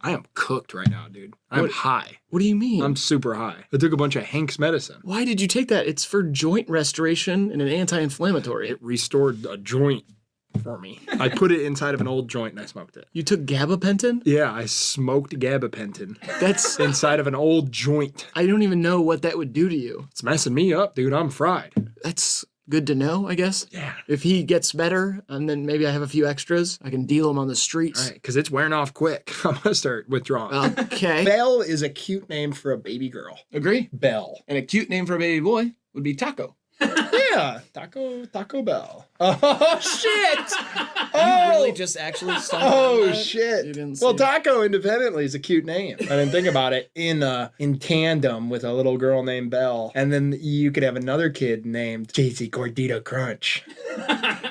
I am cooked right now, dude. I'm high. What do you mean? I'm super high. I took a bunch of Hank's medicine. Why did you take that? It's for joint restoration and an anti-inflammatory. It restored a joint for me. I put it inside of an old joint and I smoked it. You took gabapentin? Yeah, I smoked gabapentin. That's inside of an old joint. I don't even know what that would do to you. It's messing me up, dude. I'm fried. That's good to know, I guess. Yeah. If he gets better, and then maybe I have a few extras, I can deal them on the streets. All right, because it's wearing off quick. I'm going to start withdrawing. Okay. Belle is a cute name for a baby girl. Agree. Belle. And a cute name for a baby boy would be Taco. Yeah, Taco Bell. Oh, shit! You really just actually stumbled on that? Shit. You didn't Well, see Taco independently is a cute name. I didn't think about it in tandem with a little girl named Belle. And then you could have another kid named Casey Gordita Crunch.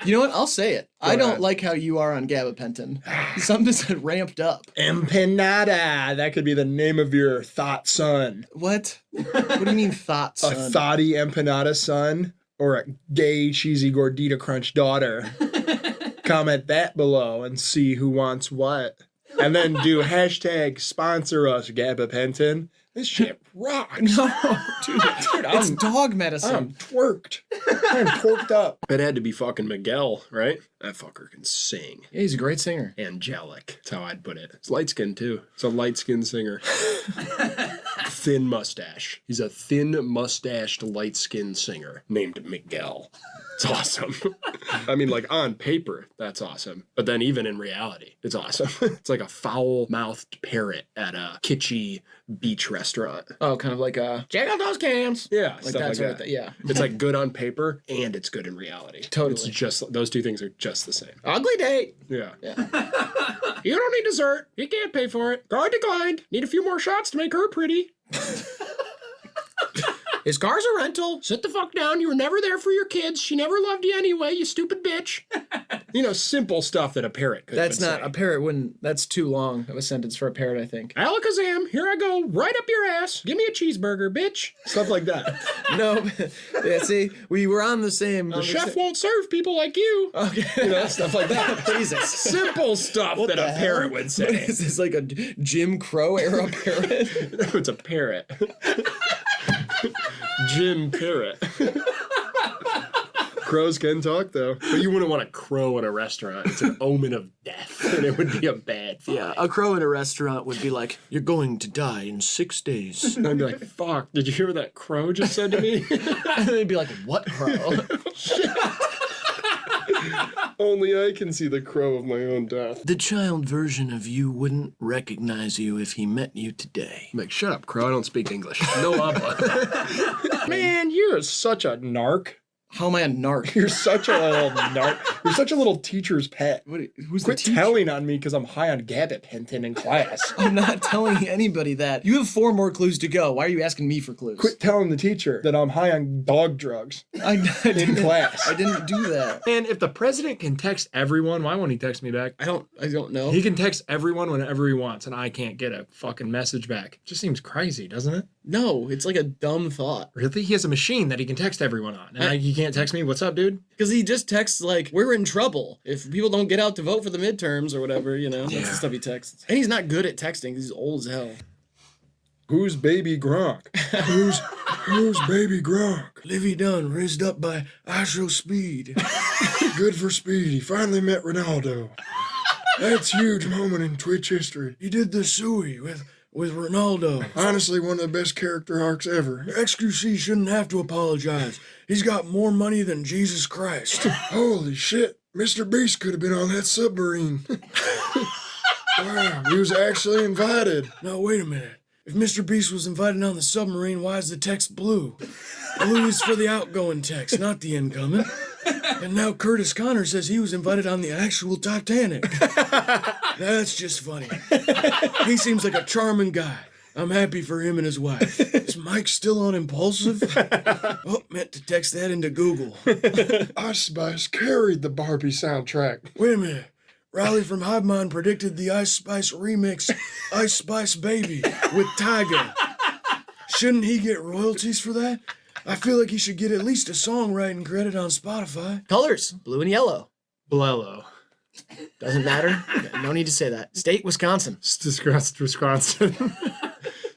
You know what? I'll say it. I ahead. don't like how you are on gabapentin. Something said ramped up. Empanada. That could be the name of your thought son. What? What do you mean thought, son? A thoughty empanada son or a gay cheesy Gordita Crunch daughter. Comment that below and see who wants what. And then do hashtag sponsor us, Gabapentin. This shit rocks. No, dude, it's dog medicine. I'm twerked. I'm twerked up. It had to be fucking Miguel, right? That fucker can sing. Yeah, he's a great singer. Angelic. That's how I'd put it. It's light skinned too. It's a light skinned singer. Thin mustache. He's a thin mustached light skinned singer named Miguel. It's awesome. I mean, like on paper, that's awesome. But then even in reality, it's awesome. It's like a foul-mouthed parrot at a kitschy beach restaurant. Oh, kind of like a check out those cams. Yeah, Like stuff that like sort of that. thing. Yeah. It's like good on paper and it's good in reality. Totally. It's just, those two things are just the same. Ugly date. Yeah. You don't need dessert. You can't pay for it. Card declined. Need a few more shots to make her pretty. His car's a rental. Sit the fuck down. You were never there for your kids. She never loved you anyway, you stupid bitch. You know, simple stuff that a parrot could That's not say. a parrot. Wouldn't. That's too long of a sentence for a parrot, I think. Alakazam, here I go, right up your ass. Give me a cheeseburger, bitch. Stuff like that. No. Yeah. See, we were on the same. The chef won't serve people like you. Okay. You know, stuff like that. Jesus. Simple stuff What that the a parrot hell? would What say. is this, like a Jim Crow era parrot? No, it's a parrot. Jim Parrot. Crows can talk, though. But you wouldn't want a crow in a restaurant. It's an omen of death, and it would be a bad vibe. Yeah, a crow in a restaurant would be like, "You're going to die in 6 days." And I'd be like, fuck, did you hear what that crow just said to me? And they'd be like, "What crow?" Only I can see the crow of my own death. The child version of you wouldn't recognize you if he met you today. I'm like, shut up, crow. I don't speak English. No habla. Man, you're such a narc. How am I a narc? You're such a little narc. You're such a little teacher's pet. Who's Quit the teacher? telling on me because I'm high on gabapentin in class. I'm not telling anybody that. You have 4 more clues to go. Why are you asking me for clues? Quit telling the teacher that I'm high on dog drugs I in didn't, class. I didn't do that. And if the president can text everyone, why won't he text me back? I don't know. He can text everyone whenever he wants, and I can't get a fucking message back. Just seems crazy, doesn't it? No, it's like a dumb thought. Really? He has a machine that he can text everyone on. And he can't text me, what's up, dude? Because he just texts like, "We're in trouble if people don't get out to vote for the midterms," or whatever, you know? That's the stuff he texts. And he's not good at texting. He's old as hell. Who's baby Gronk? Who's baby Gronk? Livy Dunn, raised up by Astro Speed. Good for Speed. He finally met Ronaldo. That's a huge moment in Twitch history. He did the suey with Ronaldo. Honestly, one of the best character arcs ever. XQC shouldn't have to apologize. He's got more money than Jesus Christ. Holy shit. Mr. Beast could have been on that submarine. Wow, he was actually invited. Now, wait a minute. If Mr. Beast was invited on the submarine, why is the text blue? Blue is for the outgoing text, not the incoming. And now Curtis Connor says he was invited on the actual Titanic. That's just funny. He seems like a charming guy. I'm happy for him and his wife. Is Mike still on Impulsive? Oh, meant to text that into Google. Ice Spice carried the Barbie soundtrack. Wait a minute. Riley from Hivemind predicted the Ice Spice remix, Ice Spice Baby, with Tyga. Shouldn't he get royalties for that? I feel like he should get at least a songwriting credit on Spotify. Colors, blue and yellow. Blello. Doesn't matter. No need to say that. State, Wisconsin. It's Wisconsin.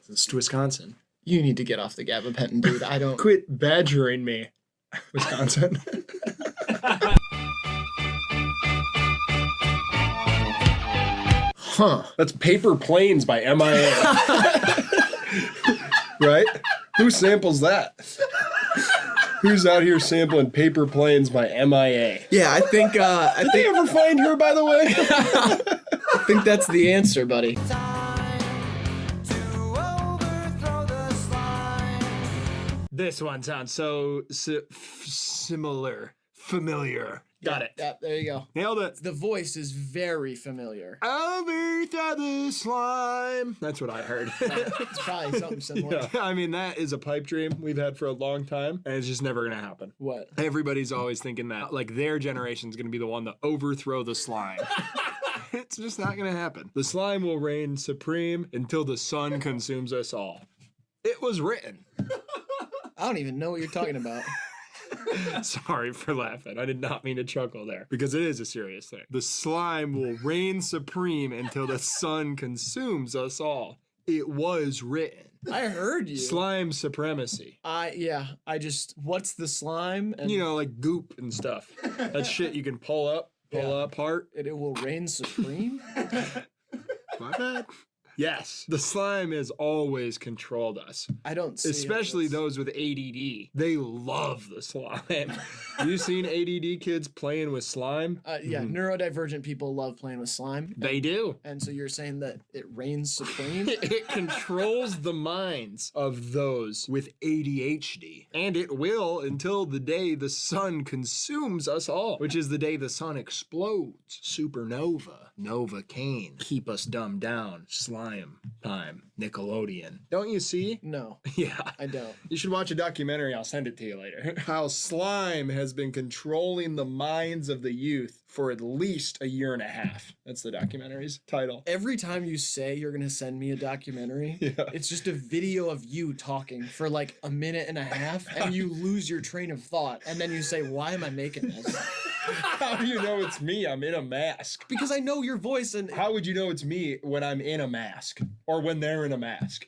It's Wisconsin. You need to get off the gabapentin, dude. I don't. Quit badgering me, Wisconsin. Huh. That's Paper Planes by MIA. Right? Who samples that? Who's out here sampling Paper Planes by MIA? Yeah, I think. Did they ever find her, by the way? I think that's the answer, buddy. This one sounds so similar. Familiar. Got it. Yeah, there you go. Nailed it. The voice is very familiar. Overthrow the slime. That's what I heard. It's probably something similar. Yeah. I mean, that is a pipe dream we've had for a long time, and it's just never going to happen. What? Everybody's always thinking that, like, their generation's going to be the one to overthrow the slime. It's just not going to happen. The slime will reign supreme until the sun consumes us all. It was written. I don't even know what you're talking about. Sorry for laughing. I did not mean to chuckle there because it is a serious thing. The slime will reign supreme until the sun consumes us all. It was written. I heard you. Slime supremacy. What's the slime? And You know, like goop and stuff. That shit you can pull apart. it will reign supreme? My bad. Yes, the slime has always controlled us. I don't see Especially those with ADD. They love the slime. Have you seen ADD kids playing with slime? Yeah, neurodivergent people love playing with slime. They do. And so you're saying that it reigns supreme? It controls the minds of those with ADHD. And it will until the day the sun consumes us all, which is the day the sun explodes. Supernova. Novocaine. Keep us dumbed down. Slime time. Nickelodeon. Don't you see? No, Yeah. I don't. You should watch a documentary. I'll send it to you later. How slime has been controlling the minds of the youth for at least a year and a half. That's the documentary's title. Every time you say you're going to send me a documentary, it's just a video of you talking for like a minute and a half, and you lose your train of thought. And then you say, why am I making this? How do you know it's me? I'm in a mask. Because I know your voice and... How would you know it's me when I'm in a mask? Or when they're in a mask?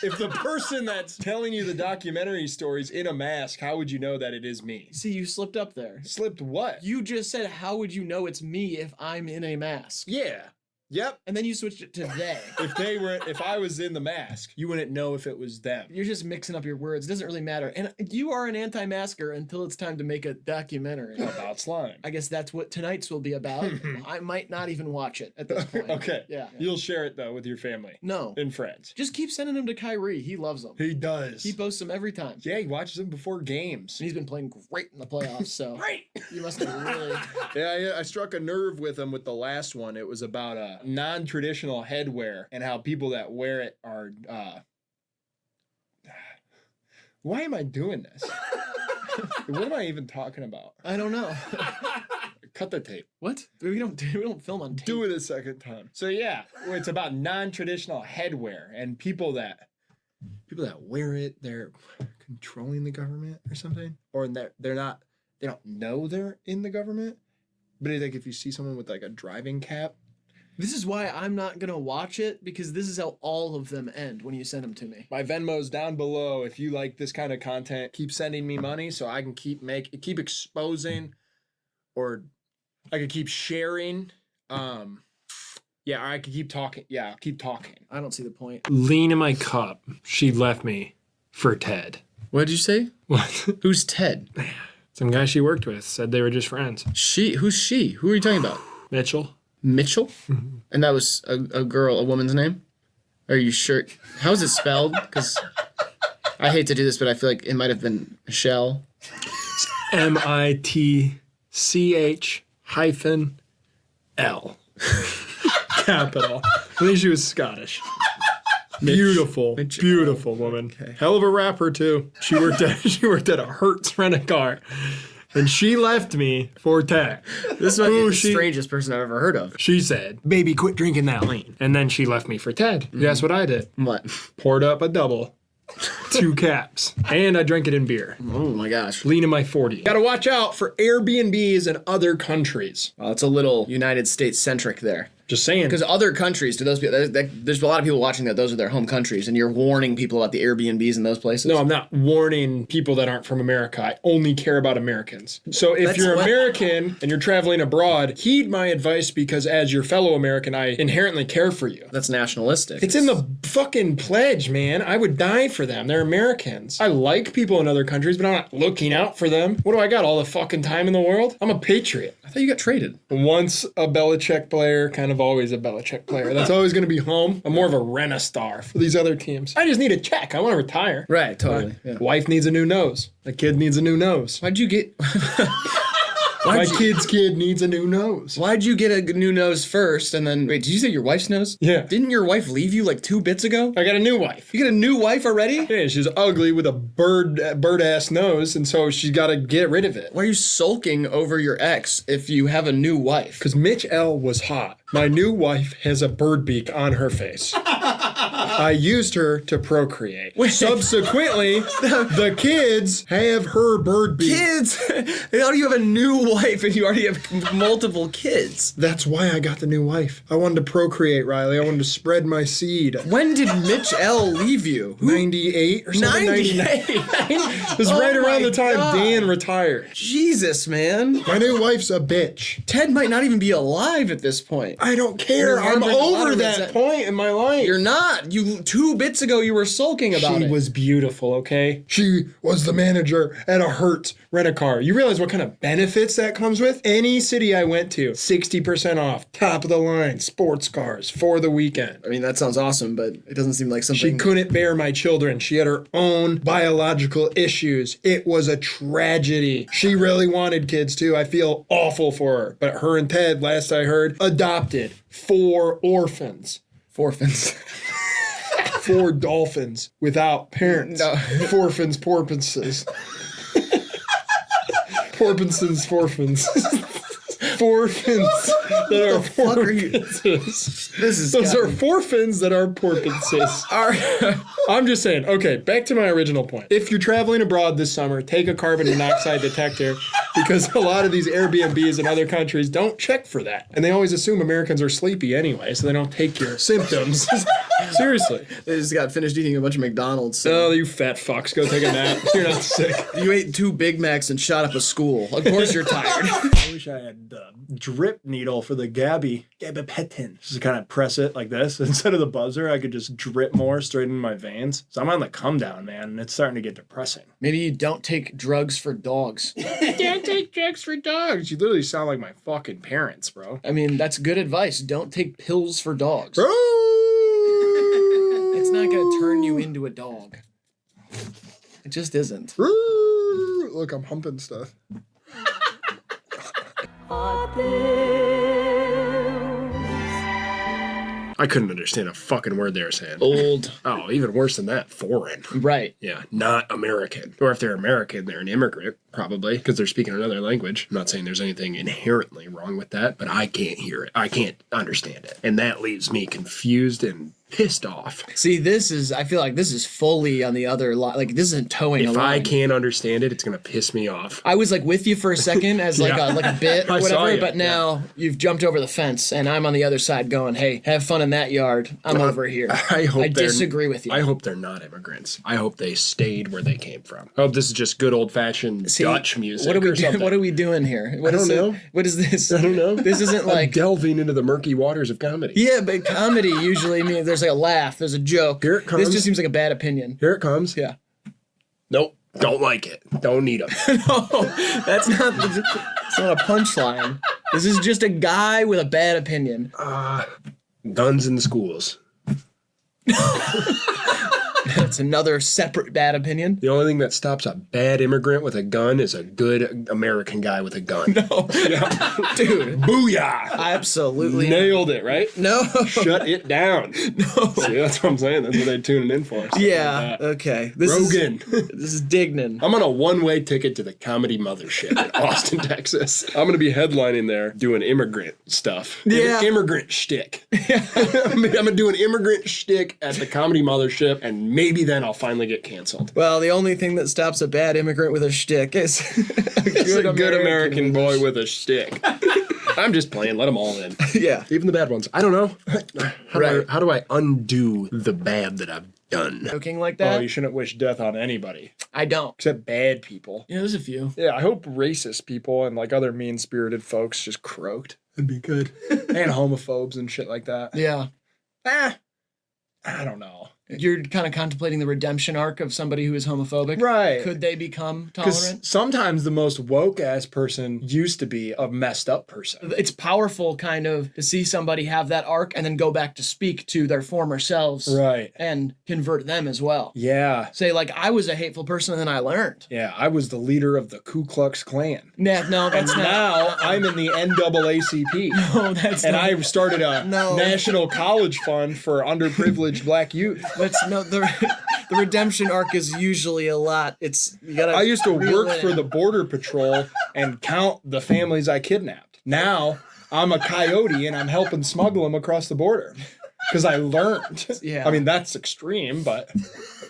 If the person that's telling you the documentary story's in a mask, how would you know that it is me? See, you slipped up there. Slipped what? You just said, how would you know it's me if I'm in a mask? Yeah. Yep. And then you switched it to they. If I was in the mask, you wouldn't know if it was them. You're just mixing up your words. It doesn't really matter. And you are an anti-masker until it's time to make a documentary. About slime. I guess that's what tonight's will be about. I might not even watch it at this point. Okay. Yeah. You'll share it, though, with your family. No. And friends. Just keep sending them to Kyrie. He loves them. He does. He posts them every time. Yeah, he watches them before games. And he's been playing great in the playoffs, so. Great! You must have really... Yeah, I struck a nerve with him with the last one. It was about a non-traditional headwear and how people that wear it are why am I doing this? What am I even talking about? I don't know. Cut the tape. What? We don't film on tape. Do it a second time. So yeah, it's about non-traditional headwear and people that wear it, they're controlling the government or something, or they don't know they're in the government. But like if you see someone with like a driving cap. This is why I'm not going to watch it, because this is how all of them end when you send them to me. My Venmo's down below. If you like this kind of content, keep sending me money so I can keep exposing, or I could keep sharing. Yeah, or I could keep talking. Yeah, I'll keep talking. I don't see the point. Lean in my cup. She left me for Ted. What did you say? What? Who's Ted? Some guy she worked with said they were just friends. She? Who's she? Who are you talking about? Mitch-L. Mitch-L? Mm-hmm. And that was a woman's name? Are you sure? How's it spelled? Because I hate to do this, but I feel like it might have been Michelle. Mitch-L. Capital. I think she was Scottish. Beautiful woman. Okay. Hell of a rapper too. She worked at a Hertz rent-a-car. And she left me for Ted. This is the strangest person I've ever heard of. She said, baby, quit drinking that lean. And then she left me for Ted. Guess what I did? What? Poured up a double. 2 caps. And I drank it in beer. Oh my gosh. Lean in my 40. Gotta watch out for Airbnbs in other countries. Well, it's a little United States centric there. Just saying. Because other countries, do those people, there's a lot of people watching that those are their home countries, and you're warning people about the Airbnbs in those places? No, I'm not warning people that aren't from America. I only care about Americans. So if you're American and you're traveling abroad, heed my advice because as your fellow American, I inherently care for you. That's nationalistic. It's in the fucking pledge, man. I would die for them. They're Americans. I like people in other countries, but I'm not looking out for them. What do I got? All the fucking time in the world? I'm a patriot. I thought you got traded. Once a Belichick player, kind of always a Belichick player. That's always going to be home. I'm more of a rent-a-star for these other teams. I just need a check. I want to retire. Right, totally. Yeah. Wife needs a new nose. A kid needs a new nose. Why'd you get... My kid's kid needs a new nose. Why'd you get a new nose first and then... Wait, did you say your wife's nose? Yeah. Didn't your wife leave you like 2 bits ago? I got a new wife. You got a new wife already? Yeah, she's ugly with a bird-ass nose, and so she's got to get rid of it. Why are you sulking over your ex if you have a new wife? Because Mitch-L was hot. My new wife has a bird beak on her face. I used her to procreate. Subsequently, the kids have her bird beak. Kids? How do you have a new wife and you already have multiple kids? That's why I got the new wife. I wanted to procreate, Riley. I wanted to spread my seed. When did Mitch-L leave you? 98 or something? 98? It was right around the time Dan retired. Jesus, man. My new wife's a bitch. Ted might not even be alive at this point. I don't care. I'm over that point in my life. You're not. 2 bits ago you were sulking about it. She was beautiful, okay? She was the manager at a Hertz rent-a-car. You realize what kind of benefits that comes with? Any city I went to, 60% off, top of the line, sports cars for the weekend. I mean, that sounds awesome, but it doesn't seem like something... She couldn't bear my children. She had her own biological issues. It was a tragedy. She really wanted kids too. I feel awful for her. But her and Ted, last I heard, adopted 4 orphans. Fourphans. 4 dolphins without parents. No. Fourphans, porpoises. Porpoinses, Fourphans. Fourphans that are porpoises. Those are Fourphans that are porpoises. I'm just saying. Okay, back to my original point. If you're traveling abroad this summer, take a carbon monoxide detector because a lot of these Airbnbs in other countries don't check for that. And they always assume Americans are sleepy anyway, so they don't take your symptoms. Seriously. They just got finished eating a bunch of McDonald's. So. Oh, you fat fucks. Go take a nap. You're not sick. You ate 2 Big Macs and shot up a school. Of course you're tired. I wish I had the drip needle for the Gabapentin. Just kind of press it like this. Instead of the buzzer, I could just drip more straight into my veins. So I'm on the come down, man, and it's starting to get depressing. Maybe you don't take drugs for dogs. Don't take drugs for dogs. You literally sound like my fucking parents, bro. I mean, that's good advice. Don't take pills for dogs. Bro! It's not going to turn you into a dog. It just isn't. Look, I'm humping stuff. I couldn't understand a fucking word they were saying. Old. Oh, even worse than that, foreign. Right. Yeah, not American. Or if they're American, they're an immigrant, probably, because they're speaking another language. I'm not saying there's anything inherently wrong with that, but I can't hear it. I can't understand it. And that leaves me confused and pissed off. See, I feel like this is fully on the other line. Like, this isn't towing a If line. I can't understand it, it's going to piss me off. I was like with you for a second as like a bit or I saw whatever, you, but now you've jumped over the fence and I'm on the other side going, hey, have fun in that yard. I'm over here. I disagree with you. I hope they're not immigrants. I hope they stayed where they came from. I hope this is just good old-fashioned Dutch music What or are we doing here? I don't know. What is this? I don't know. This isn't I'm like... delving into the murky waters of comedy. Yeah, but comedy usually means there's like a laugh, there's a joke. Here it comes. This just seems like a bad opinion. Here it comes. Yeah. Nope. Don't like it. Don't need them. No, that's not a punchline. This is just a guy with a bad opinion. Guns in the schools. That's another separate bad opinion. The only thing that stops a bad immigrant with a gun is a good American guy with a gun. No. Yeah. Dude. Booyah! Absolutely. Nailed it, right? No. Shut it down. No. See, that's what I'm saying. That's what they're tuning in for. Yeah. Okay. Rogan. This is Dignan. I'm on a one-way ticket to the Comedy Mothership in Austin, Texas. I'm going to be headlining there doing immigrant stuff. Yeah. Immigrant shtick. I'm going to do an immigrant shtick at the Comedy Mothership, and Maybe then I'll finally get canceled. Well, the only thing that stops a bad immigrant with a shtick is It's a good American boy with a shtick. I'm just playing. Let them all in. Yeah. Even the bad ones. I don't know. Right. How do I undo the bad that I've done? Joking like Oh, that? you shouldn't wish death on anybody I don't. except bad people. Yeah, there's a few. Yeah, I hope racist people and like other mean-spirited folks just croaked. That'd be good. And homophobes and shit like that. Yeah. I don't know. You're kind of contemplating the redemption arc of somebody who is homophobic. Right. Could they become Because tolerant? sometimes the most woke-ass person used to be a messed up person. It's powerful kind of to see somebody have that arc and then go back to speak to their former selves Right. and convert them as well. Yeah. Say, like, I was a hateful person and then I learned. Yeah, I was the leader of the Ku Klux Klan. Nah, no, that's And not. now I'm in the NAACP. No, that's And not. I started a No. national college fund for underprivileged black youth. That's no, the redemption arc is usually a lot. It's, you gotta. I used to reel work in. for the Border Patrol and count the families I kidnapped. Now I'm a coyote and I'm helping smuggle them across the border because I learned. Yeah. I mean, that's extreme, but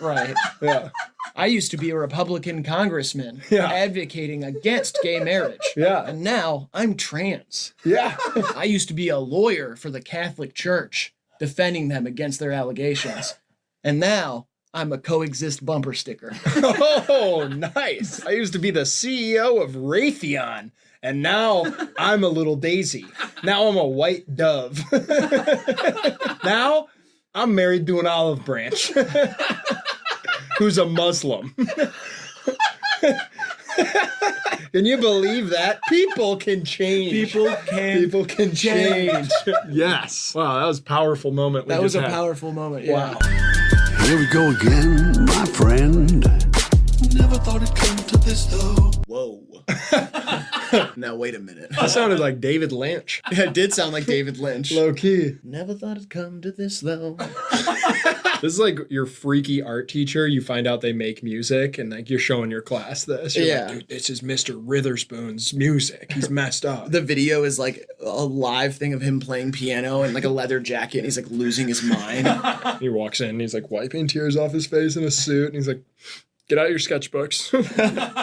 Right. yeah. I used to be a Republican congressman Yeah. advocating against gay marriage. Yeah. And now I'm trans. Yeah. I used to be a lawyer for the Catholic Church, defending them against their allegations. And now I'm a coexist bumper sticker. Oh, nice. I used to be the CEO of Raytheon, and now I'm a little daisy. Now I'm a white dove. Now I'm married to an olive branch who's a Muslim. Can you believe that? People can change. People can change. Yes. Wow, that was a powerful moment. That was a powerful moment. Yeah. Wow. Here we go again, my friend. Never thought it'd come to this though. Whoa. Now wait a minute. That sounded like David Lynch. Yeah, it did sound like David Lynch. Low key. Never thought it'd come to this though. This is like your freaky art teacher. You find out they make music and like you're showing your class this. You're Yeah. like, dude, this is Mr. Ritherspoon's music. He's messed up. The video is like a live thing of him playing piano in like a leather jacket and he's like losing his mind. He walks in and he's like wiping tears off his face in a suit and he's like, get out your sketchbooks.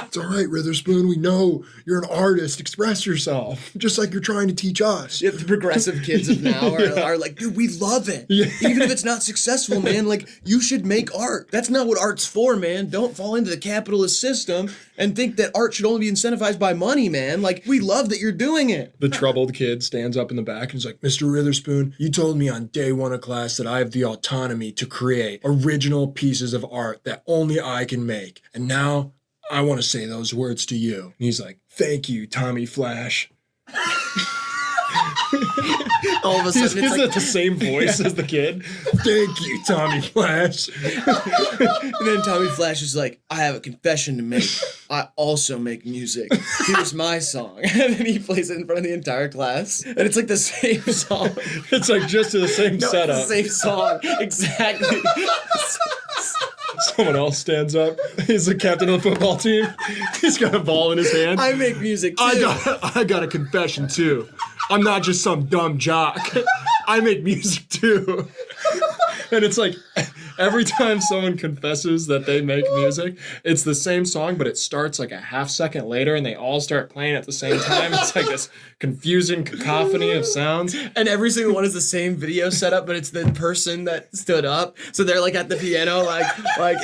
It's all right, Ritherspoon. We know you're an artist. Express yourself. Just like you're trying to teach us. Yeah, the progressive kids of now are like, dude, we love it. Yeah. Even if it's not successful, man, like, you should make art. That's not what art's for, man. Don't fall into the capitalist system and think that art should only be incentivized by money, man. Like, we love that you're doing it. The troubled kid stands up in the back and is like, Mr. Ritherspoon, you told me on day one of class that I have the autonomy to create original pieces of art that only I can make. And now I want to say those words to you. And he's like, thank you, Tommy Flash. All of a sudden, it's like, the same voice as the kid. Thank you, Tommy Flash. and then Tommy Flash is like, I have a confession to make. I also make music. Here's my song. And then he plays it in front of the entire class. And it's like the same song. It's like just the same No, setup. it's the same song. Exactly. Someone else stands up. He's the captain of the football team. He's got a ball in his hand. I make music too. I got a confession too. I'm not just some dumb jock. I make music too. And it's like every time someone confesses that they make music, it's the same song, but it starts like a half second later and they all start playing at the same time. It's like this confusing cacophony of sounds. And every single one is the same video setup, but it's the person that stood up. So they're like at the piano, like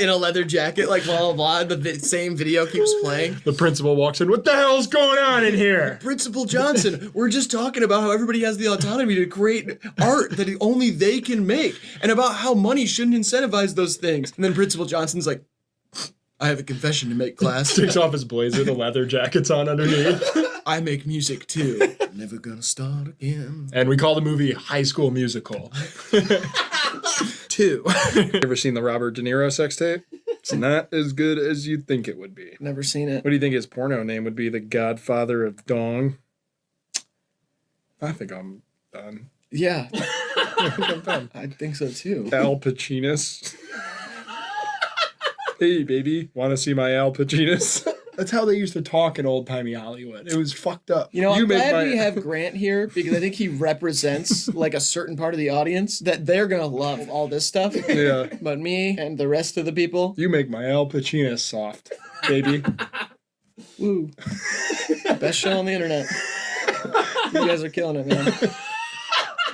in a leather jacket, like blah, blah, blah. The same video keeps playing. The principal walks in. What the hell's going on in here? Principal Johnson, we're just talking about how everybody has the autonomy to create art that only they can make and about how money shouldn't incentivize those things. And then Principal Johnson's like, I have a confession to make, class. Takes off his blazer, the leather jacket's on underneath. I make music too. Never gonna start again. And we call the movie High School Musical. 2. You ever seen the Robert De Niro sex tape? It's not as good as you'd think it would be. Never seen it. What do you think his porno name would be? The Godfather of Dong? I think I'm done. Yeah, I think I'm done. I think so too. Al Pacinis. Hey, baby. Want to see my Al Pacinis? That's how they used to talk in old-timey Hollywood. It was fucked up. You know, I'm make glad we have Grant here because I think he represents like a certain part of the audience that they're gonna love all this stuff. Yeah. But me and the rest of the people, You make my Al Pacino soft, baby. woo. Best show on the internet. You guys are killing it, man.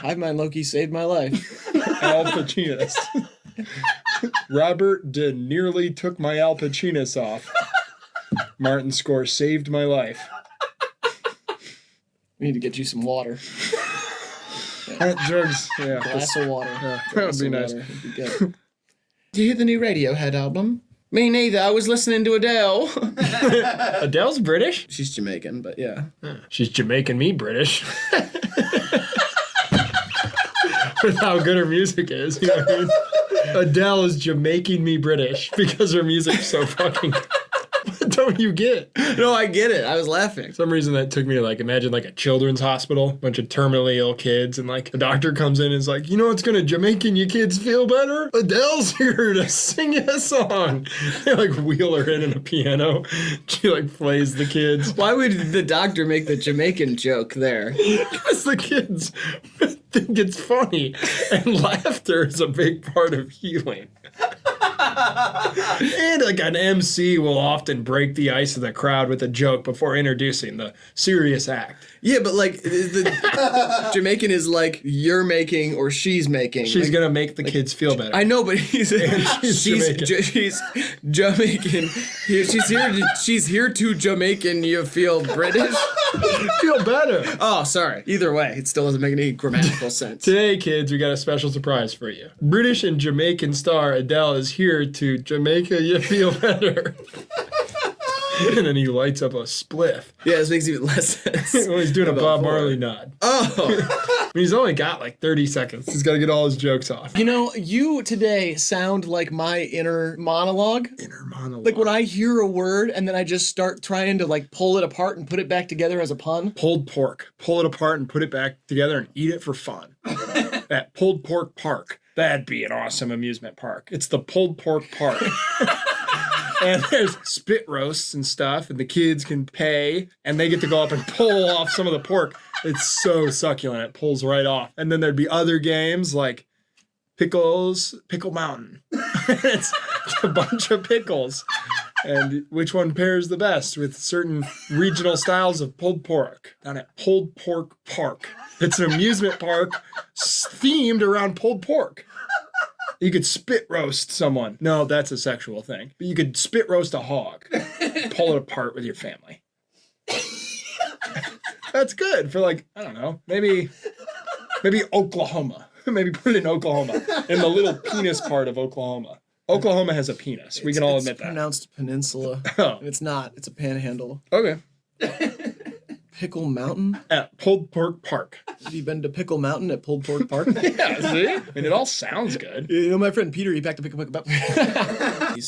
Hivemind Loki saved my life. Al Pacino. Robert nearly took my Al Pacino off. Martin score saved my life. We need to get you some water. Drugs, yeah. Glass of water. Yeah, that would be nice. Would be good. Do you hear the new Radiohead album? Me neither. I was listening to Adele. Adele's British? She's Jamaican, but yeah. She's Jamaican me British. With how good her music is, you know what I mean? Adele is Jamaican me British because her music's so fucking good. What don't you get? No, I get it. I was laughing. For some reason that took me to like imagine like a children's hospital, bunch of terminally ill kids, and like a doctor comes in and is like, you know what's gonna Jamaican you kids feel better? Adele's here to sing you a song. They like wheel her in a piano. She like plays the kids. Why would the doctor make the Jamaican joke there? Because the kids think it's funny, and laughter is a big part of healing. And like an MC will often break the ice of the crowd with a joke before introducing the serious act. Yeah, but like the Jamaican is like you're making or she's making. She's like, gonna make the kids feel better. I know, but she's Jamaican. she's Jamaican. She's here to Jamaican. You feel British? Feel better. Oh, sorry. Either way, it still doesn't make any grammatical sense. Today, kids, we got a special surprise for you. British and Jamaican star Adele is here to Jamaica you feel better. And then he lights up a spliff. Yeah, this makes even less sense. Well, he's doing a Bob before. Marley nod. Oh. He's only got like 30 seconds. He's got to get all his jokes off. You know, you today sound like my inner monologue. Inner monologue. Like when I hear a word and then I just start trying to like pull it apart and put it back together as a pun. Pulled pork. Pull it apart and put it back together and eat it for fun. At Pulled Pork Park. That'd be an awesome amusement park. It's the Pulled Pork Park. And there's spit roasts and stuff, and the kids can pay, and they get to go up and pull off some of the pork. It's so succulent, it pulls right off. And then there'd be other games like Pickle Mountain. It's a bunch of pickles. And which one pairs the best with certain regional styles of pulled pork down at Pulled Pork Park. It's an amusement park themed around pulled pork. You could spit roast someone. No, that's a sexual thing. But you could spit roast a hog. Pull it apart with your family. That's good for like, I don't know, maybe Oklahoma. Maybe put it in Oklahoma. In the little penis part of Oklahoma. Oklahoma has a penis. We can all admit It's that. pronounced peninsula. Oh. And it's not. It's a panhandle. Okay. Pickle Mountain? At Pulled Pork Park. Have you been to Pickle Mountain at Pulled Pork Park? Yeah, see? I mean, it all sounds good. You know, my friend Peter, he packed a pickle up.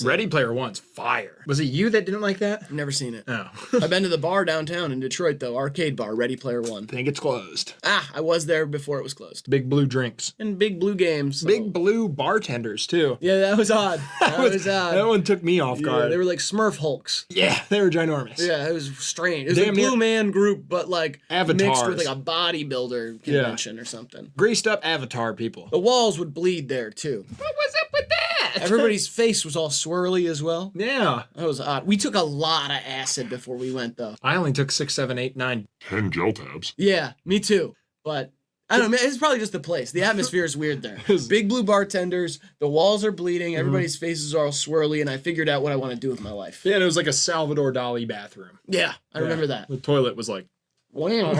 Ready Player One's fire. Was it you that didn't like that? Never seen it. Oh. I've been to the bar downtown in Detroit, though. Arcade bar, Ready Player One. I think it's closed. I was there before it was closed. Big Blue drinks. And Big Blue games. so- Big Blue bartenders, too. Yeah, that was odd. That was odd. That one took me off Yeah, guard. they were like Smurf Hulks. Yeah, they were ginormous. Yeah, it was strange. It was Damn like near- Blue Man Group, but like mixed with Avatars. like a bodybuilder convention or something. Greased up Avatar people. The walls would bleed there too. What was up with that? Everybody's face was all swirly as well. Yeah. That was odd. We took a lot of acid before we went though. I only took 6, 7, 8, 9. 10 gel tabs. Yeah, me too. But I don't know, man, it's probably just the place. The atmosphere is weird there. Big blue bartenders, the walls are bleeding, everybody's faces are all swirly, and I figured out what I want to do with my life. Yeah, and it was like a Salvador Dali bathroom. Yeah, I remember that. The toilet was like, Wow.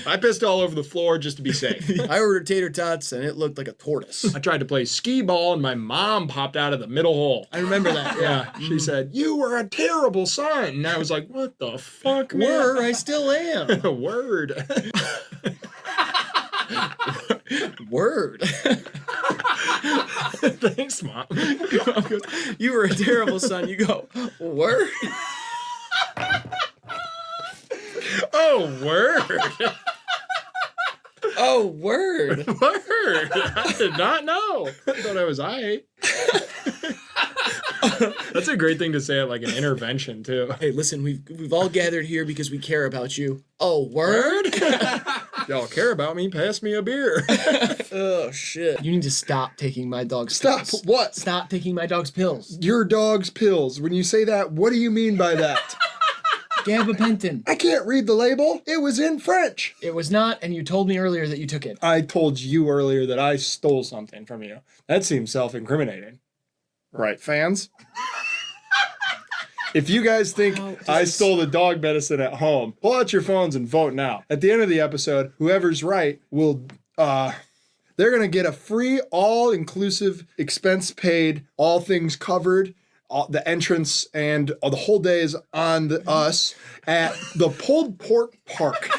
I pissed all over the floor just to be safe. I ordered tater tots, and it looked like a tortoise. I tried to play skee ball, and my mom popped out of the middle hole. I remember that, yeah. Yeah, she said, "You were a terrible son." And I was like, "What the fuck, man?" Were, I still am. Word. Word. Thanks, Mom. You were a terrible son. You go, word. Oh, word. Oh, word. Word. I did not know. I thought I was That's a great thing to say at like an intervention too. Hey, listen, we've all gathered here because we care about you. Oh, word? Y'all care about me? Pass me a beer. Oh, shit. You need to stop taking my dog's Stop. pills. What? Stop taking my dog's pills. Your dog's pills. When you say that, what do you mean by that? Gabapentin. I can't read the label. It was in French. It was not, and you told me earlier that you took it. I told you earlier that I stole something from you. That seems self-incriminating. Right, fans? If you guys think I stole the dog medicine at home, pull out your phones and vote now. At the end of the episode, whoever's right will, they're going to get a free, all-inclusive, expense-paid, all things covered, the entrance and the whole day is on us at the Pulled Pork Park,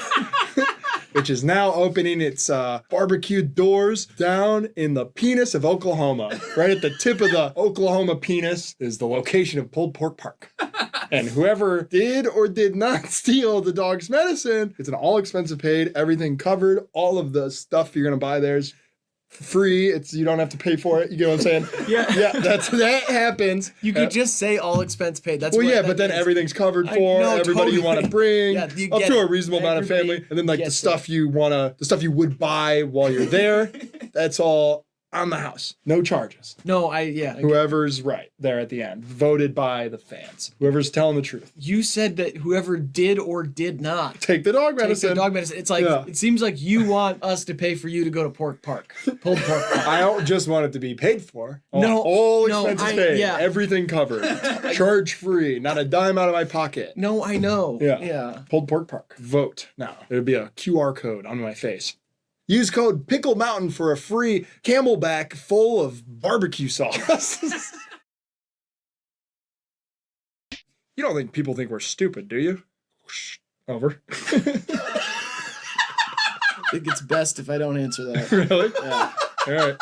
which is now opening its barbecue doors down in the penis of Oklahoma. Right at the tip of the Oklahoma penis is the location of Pulled Pork Park. And whoever did or did not steal the dog's medicine, it's an all expensive paid, everything covered, all of the stuff you're gonna buy there's free. You don't have to pay for it. You get what I'm saying? Yeah. Yeah, that happens. You could just say all expense paid. That's Well, what yeah, that but then means. everything's covered I for know, everybody you want to totally. bring, Yeah, you up get to a it. reasonable amount of Everybody family, and then like the gets stuff the stuff you would buy while you're there, that's all on the house. No charges. No, Whoever's right there at the end, voted by the fans. Whoever's telling the truth. You said that whoever did or did not Take the dog take medicine. the dog medicine. It's like, Yeah. It seems like you want us to pay for you to go to Pulled Pork Park. I don't just want it to be paid for. I want No, all no, expenses paid. yeah. Everything covered. Charge free. Not a dime out of my pocket. No, I know. Yeah. Pulled Pork Park. Vote now. There'll be a QR code on my face. Use code Pickle Mountain for a free Camelback full of barbecue sauce. You don't think people think we're stupid, do you? Over. I think it's best if I don't answer that. Really? Yeah. All right.